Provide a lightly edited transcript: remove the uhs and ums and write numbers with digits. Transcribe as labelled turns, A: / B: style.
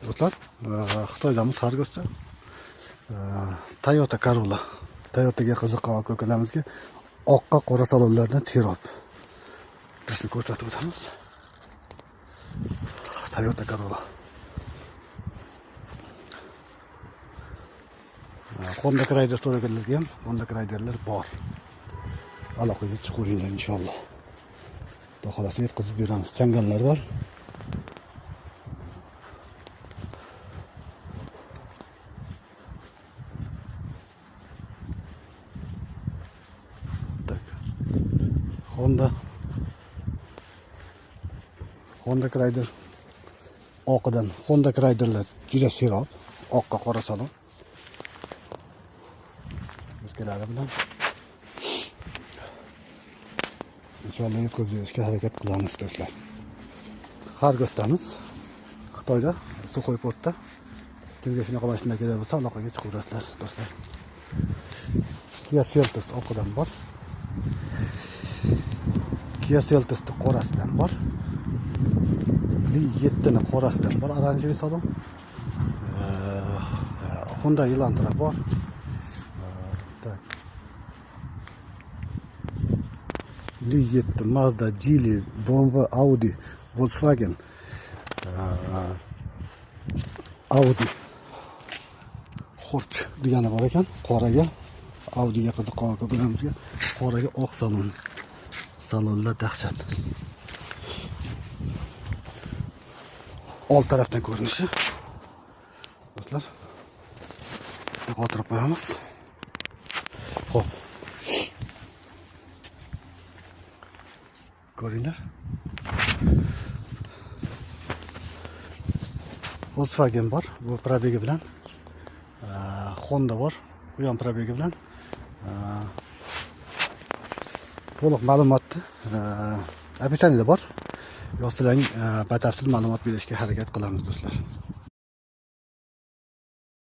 A: Do'stlar, Xitoydamiz har ko'rsa. Toyota Corolla. Toyotaga qiziqqan ko'kalarimizga oqqa qora salonlardan terop. Bizni ko'rsatib o'tamiz. Toyota Corolla. Honda Rider so'raganlarga ham Honda Rider'lar bor. Aloqaga chiqaveringlar inshaalloh. Xudo xolasa yetkazib beramiz. Changallar bor. Honda Rider oqidan Honda Rider'lar juda serob, oqqa qora salon. O'zgalari bilan inshaalloh yetkazib berishga harakat qilamiz do'stlar. Xargosdamiz. Xitoyda Suxoy portda. Kimga shunaqa mashina kerak bo'lsa, aloqaga chiqaverasizlar do'stlar. Kia Seltos oqidan bor. Kia Seltos'da qorasidan bor. 7 ni qorasidan bor, oranjiy salon. Hyundai Elantra bor. Li7, Mazda, Geely, BMW, Audi, Volkswagen, Audi, Horch degani bor ekan. Qoraga Audiga qiziqqan ko'kalarimizga qoraga oq salon. Salonlar dahshat. Old tarafdan ko'rinishi. Do'stlar, qotirib qo'yamiz. Xo'p. Ko'ringlar. Volkswagen bor, bu probegi bilan. Honda bor, u ham probegi bilan. To'liq ma'lumotni opisaniyada bor. Yozsalaring batafsil ma'lumot berishga harakat qilamiz do'stlar.